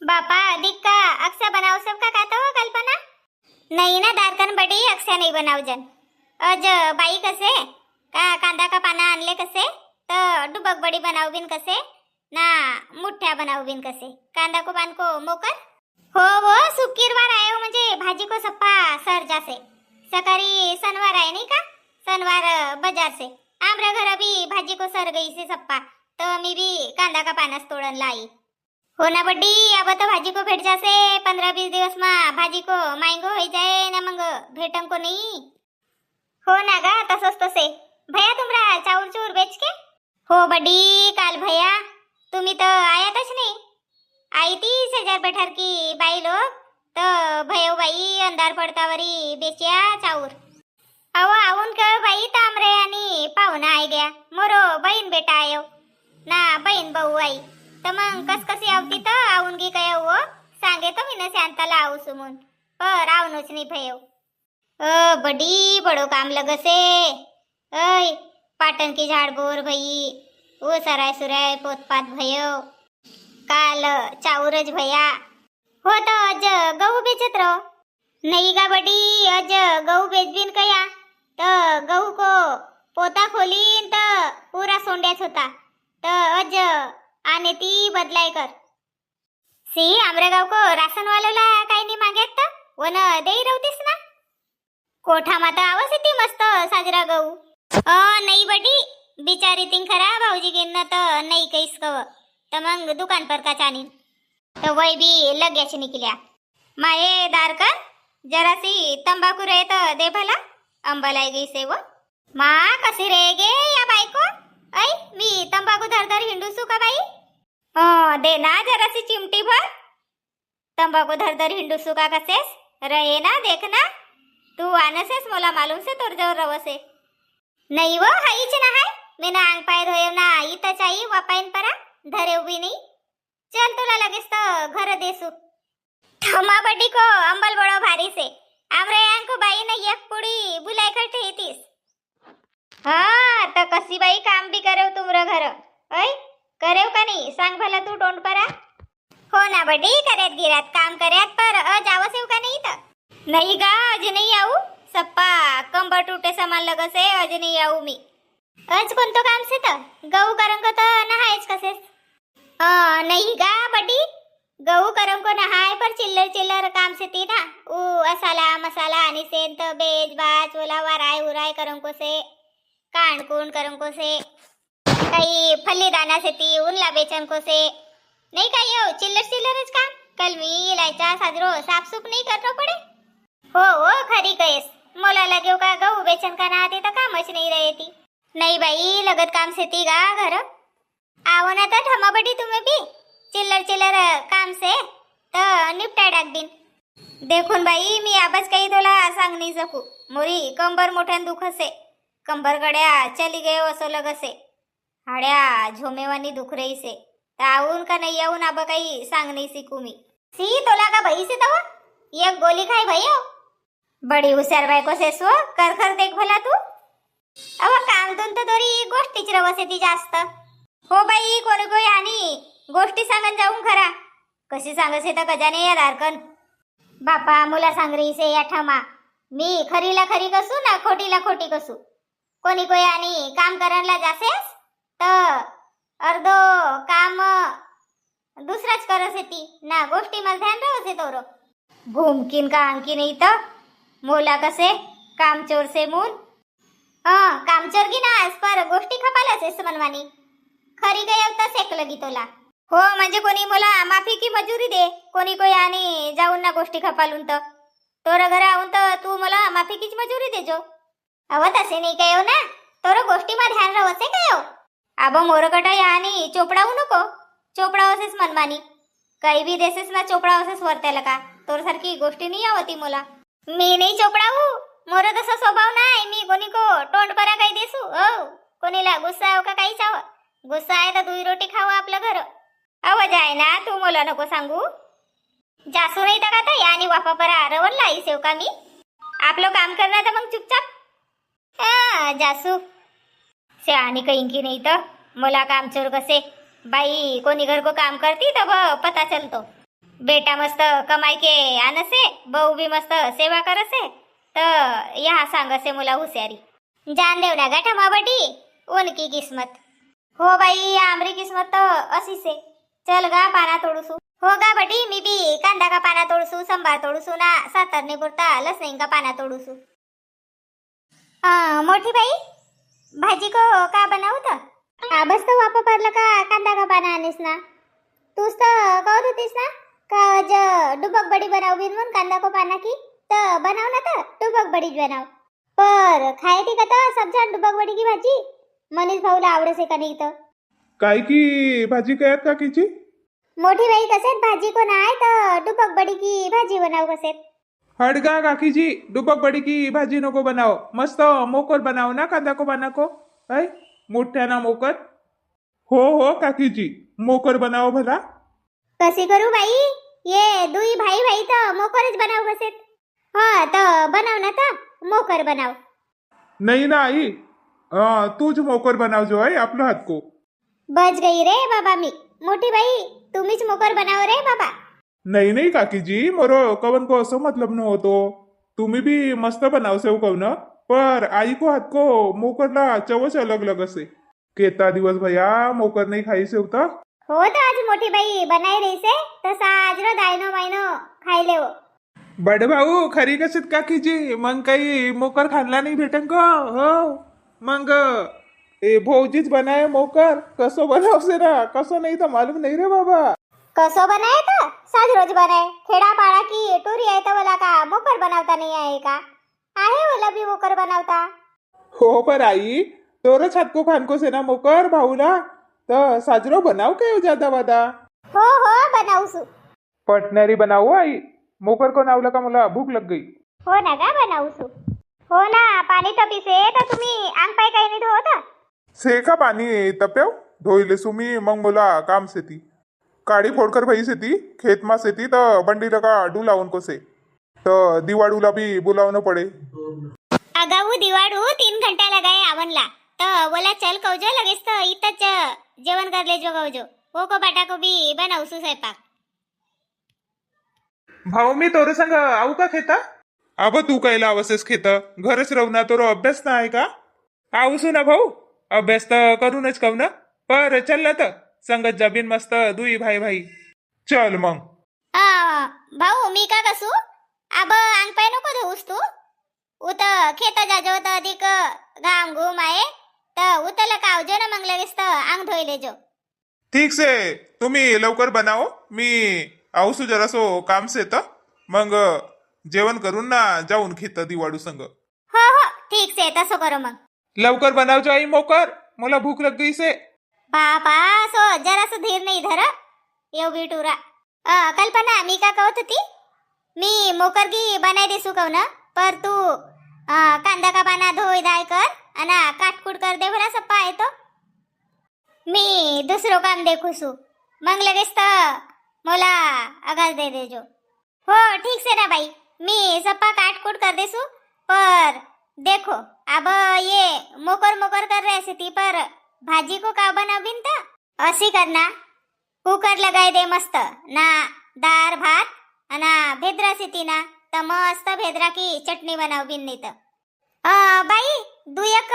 बापा अधिक का अक्सा बनाव सब का कहता हो कल्पना नहीं ना दारकन बड़ी अक्सा नहीं बनाव जन अज बाई कसे का कांदा का पाना आणले कसे तर डुबक बडी बनाव बिन कसे ना मुठ्ठ्या बनाव बिन कसे कांदा को बान को मोकर हो वो सुकीरवार आहे हो म्हणजे भाजी को सप्पा सर जासे सकाळी शनिवार आहे नाही का शनिवार बाजार से आमरा घर भी भाजी को सर गई से सप्पा तो मी भी कांदा का पानास तोड़न लाई हो ना बड्डी अब तो भाजी को भेट जासे 15-20 दिवस में भाजी को महंगो हो जाए ना मंग भेटन को नहीं हो ना गा तसंच तसे भैया तुमरा चाउर चूर बेच के हो बड्डी काल भैया तुम्ही तो आयातच नाही आई ती शेजार बैठार की बाई लोग तो भयो बाई अंधार पडतावरी बेचिया चाउर अव आऊन का बाई तामरे आणि पाहुणा आई गया मोरो बहीण बेटा आयो ना बहीण भाऊ आई तर मग कस कशी आवती तर आऊन गी काय हो सांगे तो मीन शांताला आऊ सुमून पर आवनोच नाही भयो बडी बड़ो काम लगसे ऐ पाटन की झाड़ बोर भई वो सराय सुराय पोतपात भयो काल चाउरज भया हो तो अज गहू बेचत रहो नहीं गा बडी अज गहू बेचबीन कया तो गहू को पोता खोलीन तो पूरा सोंड्याच होता तो अज आने ती बदलाय कर सी आमरे गाव को राशन वालोला काही नाही मागत तर वन देई रवतीस ना कोठा माता आवस ती मस्त साजरा गहू नाही बडी बिचारी तिंग खरा भाऊजी गेन तर नाही कैस कव तर मग दुकान पर का चानी तो वही भी लग्याच निकल्या माये दारकर जरासी तंबाकू रहे तो दे भला अंबलाई गई से वो माँ कसी रहेगे या बाईको ऐ मी तंबाकू धर हिंडूसू का बाई दे ना जरासी चिमटी भर तंबाकू धर हिंडूसू का कसेस रहे ना देखना तू आनसेस मोला मालूम से तोर जवर रवसे नहीं वो हाईच ना हाय मेना आंग पाय धोयव ना इता चाहिए वापाइन परा धरे भी नहीं चल तुला लगेच तो घर देसू थमा बड्डी को अंबल बड़ो भारी से आमरे आंग को बाई ने एक पुड़ी बुलाई कर ठेतीस हाँ तो कसी बाई काम भी करेव तुमरा घर ऐ करेव का नहीं सांग भला तू टोंड परा हो ना बड्डी करत गिरात काम करत पर जावसेव का नहीं तो नहीं गा अज नहीं आऊ सप्पा कंबर टूटे सामान लगसे अज नहीं आऊ मी अज कोणतो काम से तो गहू करंग तो नहायच कसे नहीं गा बड्डी गहू करंग को नहाय पर चिल्लर चिल्लर काम से ती ना ऊ असाला मसाला आणि सेन तो बेज बाच ओला वाराय उराय करंग को से कांड कूण करंग को से काही फल्ली दाना से ती उनला बेचन को से नहीं काही हो चिल्लर चिल्लरच काम कलमी इलायचा साजरो साफ सुफ नहीं करनो पड़े हो खरी कयस मोला लगे का गहू बेचन का ना आते तो कामच नहीं रहे ती नहीं बाई लगत काम से ती गा घर आवो ना तो ठमा बडी तुम्हें भी चिल्लर चिल्लर काम से तो निपटा डाक दिन देखून बाई मी आबच काही तोला सांग नहीं सकू मोरी कंबर मोठ्यान दुखसे कंबर गड्या चली गयो असो लगसे हाड्या झोमेवानी दुख रही से ताऊन का नहीं आऊन अब काही सांग नहीं सीखू मी सी तोला का भई से तवा एक गोली खाई भैया बड़ी हुशार बायको से सो कर देख भला तू अब काम दोन तो तोरी गोष्टीच रवसे ती जास्त हो बाई कोणी कोई आणि गोष्टी सांगन जाऊन खरा कशी सांगसे तर गजाने या दारकन बापा मुला सांग रही से या ठमा मी खरीला खरी कसू ना खोटीला खोटी कसू कोणी कोई आणि काम करनला जासेस तर अर्धो काम दुसराच करसे ती ना गोष्टी मला ध्यान रवसे तोरो भूमकिन का अंकी नहीं तो मोला कसे काम चोर से मून काम चोर की ना आज पर गोष्टी खपाला से मनवानी खरी गई अब तो सेक लगी तोला हो म्हणजे कोणी मोला माफी की मजुरी दे कोणी कोई आणि जाऊन ना गोष्टी खपालून तो तोर घर आऊन तो तू मला माफी की मजुरी देजो अव तसे नहीं कयो ना तोर गोष्टी मा ध्यान रवसे कयो अब मोरकटा यानी चोपडाऊ नको चोपडावसेस मनमानी काही भी देसेस ना चोपडावसेस वरतेला का तोर सारखी गोष्टी नहीं आवती मोला मी नहीं चोपडाऊ मोर तसा स्वभाव नाही मी कोणी को तोंड परा काही देसू कोणीला गुस्सा आव का काही चाव गुस्सा आहे तर दुई रोटी खाऊ आपलं घर अव जाय ना तू मोला नको सांगू जासू नाही तर का यानी वापा परा रवणला आई सेव का मी आपलं काम करणार तर मग चुपचाप जासू से आणि कहीं की नहीं तो मोला काम चोर कसे बाई कोणी घर को काम करती तब पता चलतो बेटा मस्त कमाई के आणसे, बहू बी मस्त सेवा करसे, तर यहाँ सांगसे मुला हुशारी जान देव ना गाठा माबडी उनकी किस्मत. हो बाई आमरी किस्मत तो अशी से. चल गा पाना तोडूसू. हो गा बडी मी बी कांदा का पाना तोडूसू, संभार तोडूसू ना सातरने पुरता लसण का पाना तोडूसू. मोठी बाई भाजी को का बनाऊ तर बस तो वापर पडलं का कांदा का पाना आणीस ना. तूच तर कहत होतीस ना का ज डुबक बडी बनाऊ बिन म्हणून कांदा को पाना की तर बनाव ना तर डुबक बडी बनाव. पर खाय ती का तर सब जण डुबक बडी की भाजी मनीष भाऊला आवडसे का नाही तर. काय की भाजी कयात काकीची. मोठी बाई कसेत भाजी को नाही तर डुबक बडी की भाजी बनाव कसेत. हडगा काकीजी डुबक बडी की भाजी नको बनाओ, मस्त मोकर बनाओ ना कांदा को पाना को. है मोठ्या ना मोकर. हो हो काकीजी मोकर बनाओ भला. कशी करू बाई ये दुई भाई भाई तर मोकरच बनाव कसेत. हा तर बनाव ना तर मोकर बनाव. नाही ना आई, तूच मोकर बनाव जो आहे आपलं हात को. बच गई रे बाबा मी. मोठी बाई तुम्हीच मोकर बनाव रे बाबा. नाही नाही काकीजी मोरो कवन को असं मतलब न होतो. तुम्ही भी मस्त बनाव सेव कव न, पर आई को हात को मोकरला चवच अलग अलग असे. केता दिवस भैया मोकर नाही खाई सेवता. हो तर आज मोठी बाई बनाई रही से तसा आज रो दायनो मायनो खायले हो. बड भाऊ खरी कशीत काकीजी, मग काही मोकर खाल्ला नाही भेटन का. हो मग ए भाऊजीच बनाय मोकर. कसं बनवसे ना कसं नाही तर मालूम नाही रे बाबा. कसं बनाय तर साज रोज बनाय. खेडा पाडा की टोरी आहे तर बोला का मोकर बनावता नाही आहे का. आहे बोला बी मोकर बनावता. हो पर आई तोरच हात को खान को से ना मोकर भाऊला तर साजरो बनाव काय ज्यादा वादा. हो हो बनाऊसू. पटणारी बनावो आई. मोकर को नावलं का मला भूक लग गई. हो ना का बनाऊसू. हो ना पाणी तपीसे तर तुम्ही अंग पाय काही नाही धुवत. से का पाणी तप्याव धोईले सुमी मग मला काम सेती. काडी फोडकर भाई सेती खेत मा सेती तर बंडी लगा डू लावून को से तर दिवाळूला भी बुलावणं पडे. अगाऊ दिवाळू 3 घंटा लगाए आवनला तर बोला चल कवजो लगेच तर इतच जेवण करले जो कवजो. हो को बाटा को भी बनाऊसू स्वयंपाक. भाऊ मी तोर संग आऊ का खेता. अब तू कायला आवसेस खेत घरच राहू ना. तोर अभ्यास ना आहे का. आवसू ना भाऊ अभ्यास तर करूनच कव ना. पर चल ना तर संगत जाबीन मस्त दुई भाई भाई. चल मग. भाऊ मी का कसू अब अंग पाय नको धुवूस तू. उत खेत जाजो तर अधिक घाम घूम आहे तर उतला कावजो ना मग लगेच तर अंग धोईले जो. ठीक से तुम्ही लवकर बनाओ. मी आवसू जरासो काम से तर मग जेवण करून ना जाऊन खेत दिवाळू संग. हो हो ठीक से तसं करो मग. लवकर बनावजो आई मोकर मला भूक लग गई से. बापा सो जरासं धीर नाही धर येऊ बिटुरा. कल्पना मी का कहत होती मी मोकर की बनाय देसू कव ना. पर तू कांदा का पाना धोई धाय कर आणि काटकूट कर दे भला सप्पा आहे तो. मी दुसरो काम देखूसू मग लगेच तर मला आगाज दे देजो. हो ठीक से ना बाई मी सप्पा काटकूट कर देसू. पर देखो अब ये मोकर मोकर कर रहे ती पर भाजी को का बनावीन तर अशी करना. कुकर लगाय दे मस्त ना दार भात आणि भेद्रा सिती ना तर मस्त भेद्रा की चटणी बनावबीन नाही तर. बाई दुयक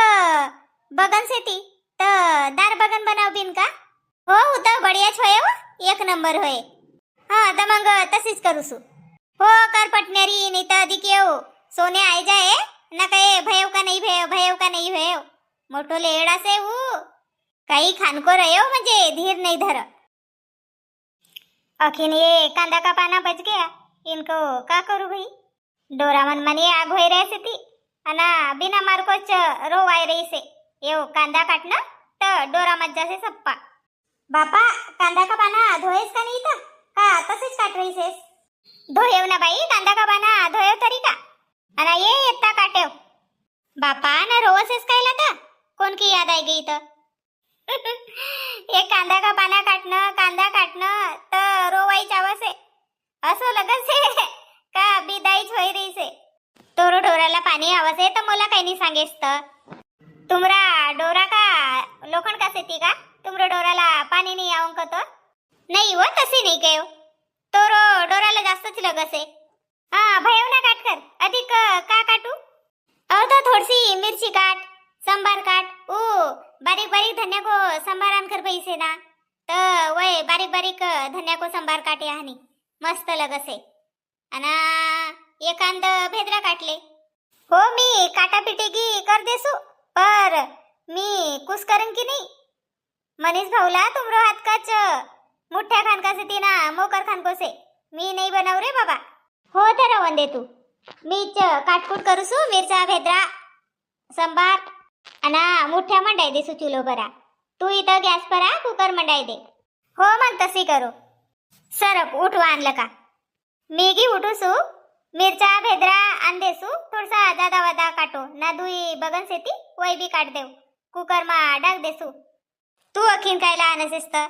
बगन सेती तर दार बगन बनावबीन का. हो तर बढियाच होय हो एक नंबर होय. तर मग तशीच करूसू. हो कर पटण्यारी नाही तर अधिक येऊ सोने आय जाए ना काय भयव का नाही भयव का नाही भयव. मोठो लेडा से वो काही खानको रहो म्हणजे धीर नहीं धर. अखिन ये कांदा का पाना बच गया. इनको का करू भाई. डोरा मन मनी आग होई रहे थी अना बिना मारकोच रोवाय रही से. यो कांदा काटना तर डोरा मज्जा से सप्पा. बापा कांदा का पाना धोएस का नहीं था का तसेच काट रही सेस. धोएव ना बाई कांदा का पाना धोएव तरी का अना ये इतना काटेव. बापा ना रोवसेस कायला का कोण की याद आई गई तर. एक कांदा का पाना कांदा काटणं तर रोवाईच आवसे असं लगन से का बिदाईच होई रही से. तोरो डोराला पाणी आवसे तर मला काही नाही सांगेस तर. तुमरा डोरा का लोखंड का सेती का तुमरो डोराला पाणी नाही आऊन का तो. नाही वो तसे नाही केव. तोरो जास्तच लगस आहे. हा भयव ना काट कर अधिक का काटू. तो थोडीशी मिरची काट, संभार काट. ओ बारीक बारीक धन्या को संभार आण कर पैसे ना. तर वय बारीक बारीक धन्या को संभार काटे हानी मस्त लगस आहे. आणि एकांद भेद्रा काटले. हो मी काटापिटी की कर देसू, पर मी कुस करन की नाही. मनीष भाऊला तुमरो हात काच मुठ्ठ्या खान का से तीना मोकर खान को से मी नाही बनव रे बाबा. हो तर रवण दे तू. मीच काटकूट करूसू मिरचा भेद्रा संभार आणि मुठ्ठ्या मंडाई देसू चुलो बरा. तू इथं गॅस परा कुकर मंडाई दे. हो मग तशी करू. सरप उठवा आणलं का मी गी उठूसू. मिरचा भेद्रा आण देसू. थोडसा जादा वादा काटो ना दुई बगन सेती वय बी काट देव. कुकर मा डाक देसू. तू अखीन कायला आणसेस तर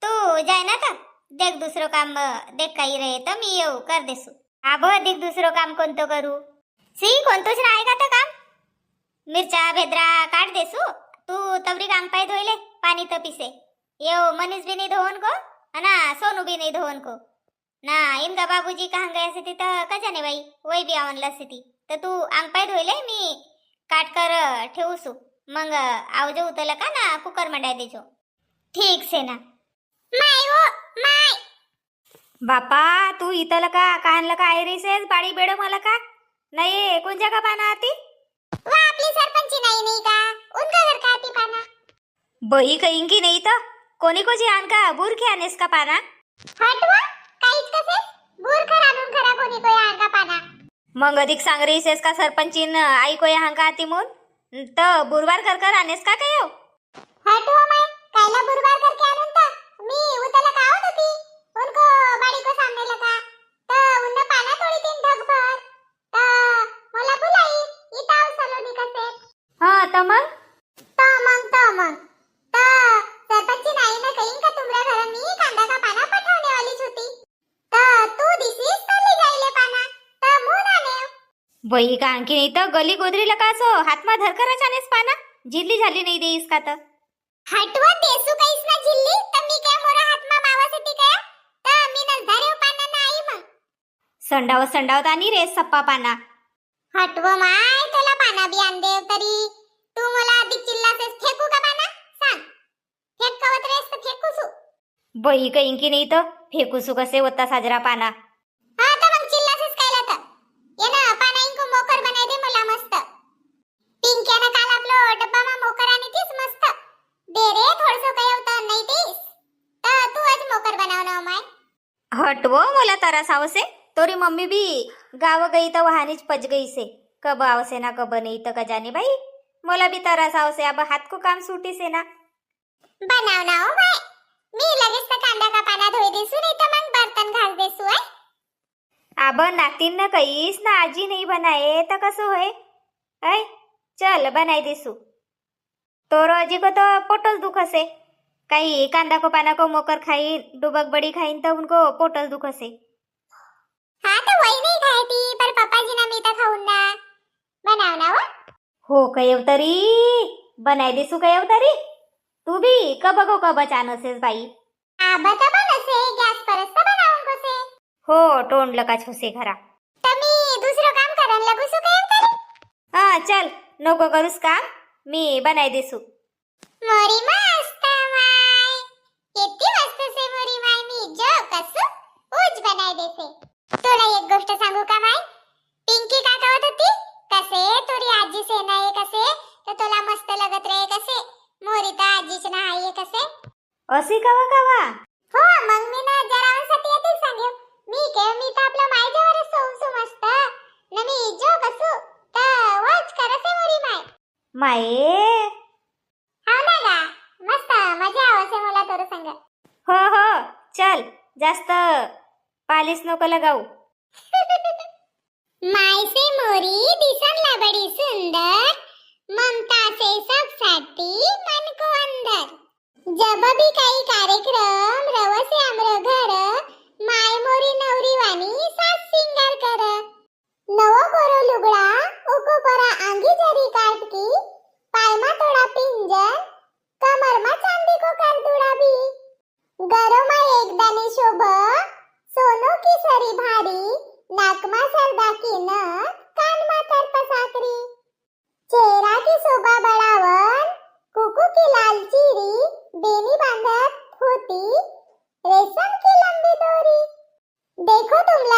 तू जाय ना तर देख दुसरं काम देख काही रे तर मी येऊ कर देसू. आबो अधिक दुसरं काम कोणतं करू. सी कोणतंच नाही का तर काम. मिरचा भेद्रा काट देसू. तू तवरी काम पाय धोईले पाणी तर पिसे येऊ. मनीष बी नाही धोवन को ना सोनू बी नाही धोवन को ना. इनका बाबूजी कहाँ गया से तिथं का जाने बाई वही बी आवनला सिटी. तर तू अंग पाय धोईले मी काट कर ठेवूसू. मग आवजो उतरलं का ना कुकर मंडाय देजो. ठीक से ना. माय हो माय. बापा तू इथलं का आणलं का आयरिसेस बाडी बेड मला का नाही कोणत्या का पाना आती. वा आपली सरपंची नाही का उनका घर का आती पाना. बही कहीं की नाही तर कोणी कोची आण का बुरखी आणेस का पाना. हटवा काहीच कसे बुरखर आणून खरा कोणी कोई आण का पाना. मग अधिक सांग रहीसेस का सरपंचीन आई को यहाँ का आती मून तर बुरवार कर आणेस का काय. हटवा माय कायला बुरवार करके आणून तर मी उतला का आवत होती. उनको बाड़ी को सामने लगा तो उन्ने पाना थोड़ी दिन ढग भर तो मला बुलाई इताव सलोनी का से. हाँ तर मग तो सरपंची नाही ना कहीं का तुमरा घर मी कांदा का पाना पठवणे वाली होती. तो तू दिसीस तर ले जाईले पाना तो मुन आने. बही का आणखी नाही तर गली गोदरी लकासो हातमा धरकरच आणेस पाना जिल्ली झाली नाही देईस का तर. हटवा देसू काहीच ना जिल्ली तर मी काय मोरा हातमा मावासाठी काय तर मी नजधारे पाना नाही मग. संडावत आणि रे सप्पा पाना. हटव माय तुला पाना बी आण देव तरी तू मला अधिक चिल्लासेस फेकू का पाना सांग. फेक कवत रेस तर फेकूसू. बही कहीं की नाही तर फेकूसू कसे होता साजरा पाना. हा तर मग चिल्लासेस कायला तर ये ना पाना इनको मोकर बनाय दे मला मस्त. पिंक्यानं काल आपलो डब्बामा मोकर आणि तीच मस्त दे रे थोडसं काय होतं नाही देस तर तू आज मोकर बनाव ना माय. हटवो मला तरस आवसे तोरी मम्मी बी गाव गई तर वहानीच पच गई से कब आवसे ना कब नाही तर का जाने बाई. मला बी तरस आवसे अब हात को काम सूटी से ना. बनाव ना हो माय. मी लगेच तर कांदा का पाना धोई देसू नाही तर मग बर्तन घास देसू आहे. अब नातीन न कहीस ना आजी नहीं बनाए तो कसो है ऐ चल बनाई देसू. तोरो आजी को तो पोटल दुख से काही कांदा को पाना को मोकर खाईन डुबक बड़ी खाईन तो उनको पोटल दुख से. हाँ तो वही नहीं खाई थी पर पापा जी ना मीठा खाऊन ना बनाव ना हो कयव तरी बनाई देसू कयव तरी. तू भी कब को कब चानसेस बाई. आबा तर बनसे गॅस परस तर बनावून कसे. हो तोंड लका छोसे घरा. तर मी दुसरं काम करन लगूसू काय तरी. हा चल नको करूस काम मी बनाई देसू. मोरी मस्त माय किती मस्त से मोरी माय मी जो कसू उज बनाय देसे. तुला एक गोष्ट सांगू का माय. पिंकी का कहत होती कसे तुरी आजी से नाही कसे तर तुला मस्त लगत रे कसे मोरी तर आजीच नाही कसे. अशी कवा कवा. हो मग मी ना जरावांसाठी येते सांगेव. मी तर आपल्या मायदेवर सोमसू मस्त न मी जो कसू तर वाच करसे मोरी माय. माये हाव ना गा मस्त मजा आवसे मला तर सांग. हो हो चल जास्त पालिस नको लगाऊ. माय से मोरी दिसनला बड़ी सुंदर ममता से सबसाठी मन को अंदर. जब भी काही कार्यक्रम रवसे आमर घर माय मोरी नवरी वाणी सास सिंगार कर. नवो कोरो लुगड़ा उको परा आंगी जरी काट की पायमा थोड़ा पिंजन कमर मा चांदी को कर दुड़ा भी. गरो मा एक दानी शोभ सोनो की सरी भारी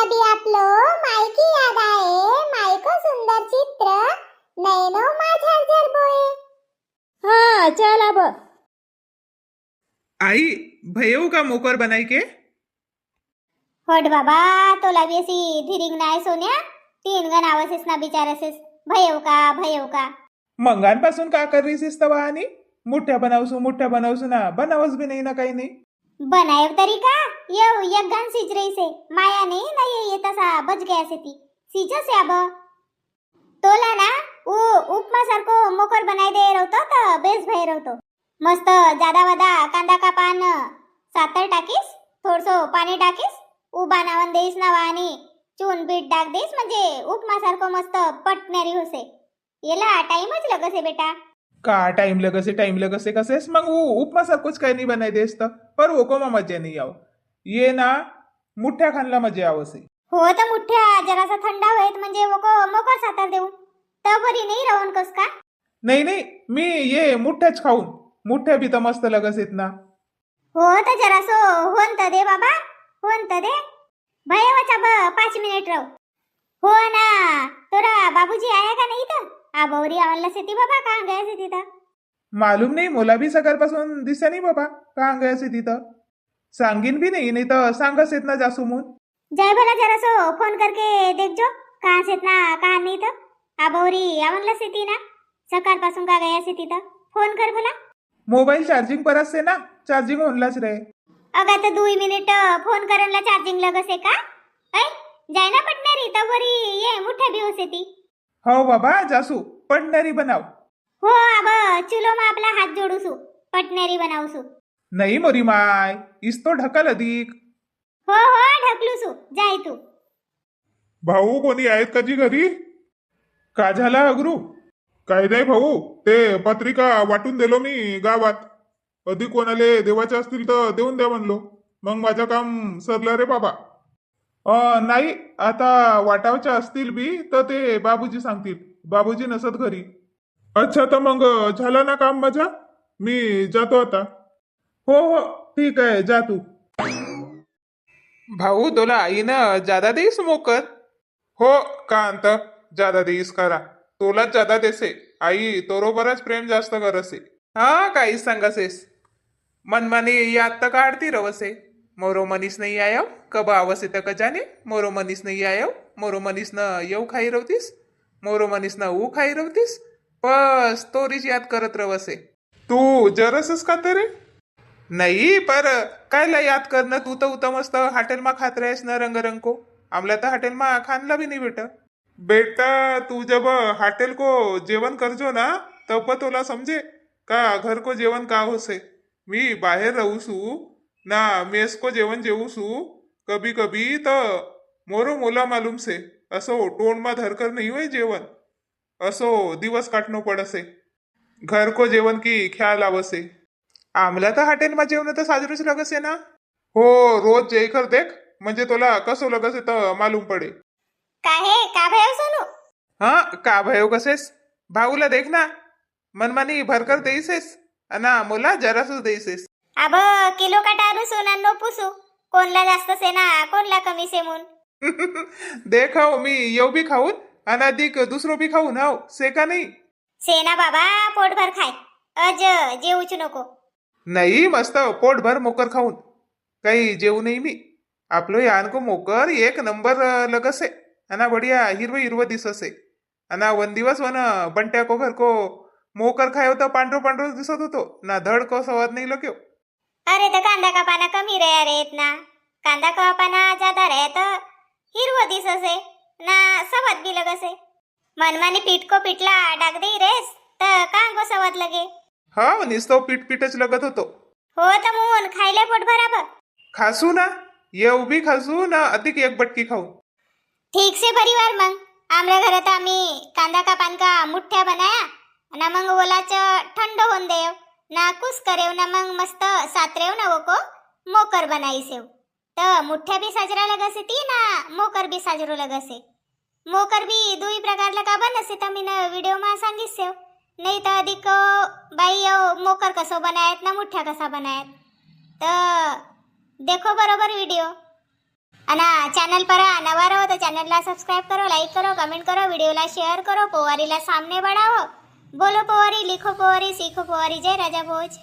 बी आपलं मायकी याद आहे मायको सुंदर चित्र नैनो माझ्या जरबोए. हा चल अब. आई भैयव का मोकर बनाई के होट बाबा तोला बी अशी धिरिंग नाही सोन्या. 3 गण आवसेस ना बिचारसेस भयव का. मंगांपासून का कर रहीस तवा आणि मोठ्या बनावसू ना बनावच बी नाही ना काही नाही. बनायव तरी का येऊ एक गण सीज रही से माया नाही ये तसा बच गया से ती सीजस याब तोला ना उपमा सारखो मोकर बनाई दे रवतो तर बेस भय रवतो. मस्त जादा वादा कांदा का पान सातर टाकीस थोडसो पाणी टाकीस उभा नावन देईस ना आणि चून बीट टाक देईस म्हणजे उपमा सारखो मस्त पटणारी होसे. येला टाइमच लगसे बेटा. का टाइम लगसे कसेस मग उपमा सारखोच काही नाही बनाई देस तर पर वो को मजा नाही आव ये ना मुठ्या खानला मजा आवसे. हो तर मुठ्या जरासा थंड होत म्हणजे मोकर सातर देऊ तर बरी नाही रवण कस का. नाही मी ये मुठ्याच खाऊन मुठ्या बी तर मस्त लगस येत ना. हो तर जरासो होन तर दे बाबा होन तर दे भयवाचा 5 मिनिट रव. हो ना तोरा बाबूजी आया का नाही तर आबवरी आवला सेती बाबा का गया से तिथं. मालूम नाही मला बी सकाळपासून दिसा नाही बाबा का गयासे तिथं. सांगीन बी नाही तर सांगस येत ना जासू म्हणून. जय भला जरासो फोन करके देखजो कहाँ से ना कहाँ नहीं तो आबवरी आवला सेती ना सकाळपासून का गया से तिथं. फोन कर भला. मोबाईल चार्जिंग पर असते ना चार्जिंग होनलाच रे. अगा तर 2 मिनिट फोन करनला चार्जिंग लगसे का ऐ जाय ना पटणारी तर बरी ये मुठ्या बी होसे ती. हो बाबा जासू पडणारी बनाव. हो अब चुलो में आपला हात जोडूसू पटनेरी बनावसू. नाही मोरी माय इस्तो ढकल अधिक. हो ढकलूसू जाय तू. भाऊ कोणी आहेत का जी घरी. का झाला अगरू. काय नाही भाऊ ते पत्रिका वाटून दिलो मी गावात. अधिक कोणाले देवाचे असतील तर देऊन द्या म्हणलो मग माझं काम सरलं रे बाबा. नाही आता वाटावच्या असतील बी तर ते बाबूजी सांगतील. बाबूजी नसत घरी. अच्छा तर मग झालं ना काम माझा मी जातो आता. हो ठीक आहे जा तू. भाऊ तुला आईनं जादा देईस मोकर. हो कांत जादा देईस करा तोलाच जादा देसे. आई तोरोबरच प्रेम जास्त करसे. हा काही सांगसेस मनमाने याद तर काढती रवसे. मोरो मनीस नाही आयो कब आवसे तर कजाने. मोरो मनीस नाही आयो मोरो मनीस न येऊ खाई रवतीस. मोरो मनीस न ऊ खाई रवतीस. बस तोरीच याद करत रवसे. तू जरसच का तरे. नाही पर कायला याद करणं तू तर उतम मस्त हॉटेल मा खात रहेस ना रंग को. आमला तर हॉटेल मा खानला भी नाही बेटा तू जब हॉटेल को जेवण करजो ना तब तोला समजे का घर को जेवण का होसे. मी बाहेर रहूसू ना मेस को जेवण जेवूसू कभी कभी तर मोरो मोला मालूम से. असो टोंड मा धरकर नहीं होय जेवण. असो दिवस काटणो पडसे. घर को जेवण की ख्याल आवसे. आमला तर हॉटेल मा जेवण तर साजरूच लगसे ना. हो रोज जेखर देख म्हणजे तुला कसो लगसे तर मालूम पडे. का भयव सोनू. हा का भयो कसेस भाऊला देख ना मनमानी भरकर देईसेस अना मोला जरासच देईसेस. अब किलो काटारू सोना नो पुसू कोणला जास्त से ना कोणला कमी से म्हणून. देखाव मी येऊ बी खाऊन आणि अधिक दुसरो बी खाऊन हाव से का नाही. सेना बाबा पोटभर खाय अज जेवूच नको. नाही मस्त पोटभर मोकर खाऊन काही जेवू नाही मी. आपलो यान को मोकर 1 नंबर लगसे अना बढिया हिरव दिससे. अना 1 दिवस वन बंट्या को घर को मोकर खायो तो पांढरो दिसत होतो ना धड को सवाद नाही लग्यो. अरे तर कांदा का पाना कमी रे अरे इतना कांदा का पाना ज्यादा रहे तो हिरवो दिससे ना सवाद भी लगसे. मनमानी पीठ को पिटला डाक दे रेस तर कांगो सवाद लगे. हा निस्तो पीठच लगत होतो. हो तर मून खायले पोट भराब. खासू ना येऊ बी खासू ना अधिक 1 बटकी खाऊ. ठीक से परिवार मग आमच्या घरात आम्ही कांदा का पान का मुठ्ठ्या बनाया ना मग ओलाच थंड होऊन देव ना कुस करेव ना मग मस्त सातरेव ना वो को मोकर बनाई सेव. तर मुठ्ठ्या बी साजरा लगसे ती ना मोकर बी साजरो लगसे. मोकर बी 2 प्रकारला का बनसे तर मी व्हिडिओ मा सांगिस सेव. नाही तर अधिक बाई मोकर कसो बनायत ना मुठ्ठ्या कसा बनायत तर देखो बरोबर व्हिडिओ. અને ચેનલ પર નવા રહો તો ચેનલને સબસ્ક્રાઇબ કરો, લાઈક કરો, કમેન્ટ કરો, વિડીયોला શેર કરો, પોવારીला सामने बढ़ाओ. बोलो पोवारी, लिखो पोवारी, सीखो पोवारी. जय राजा भोज.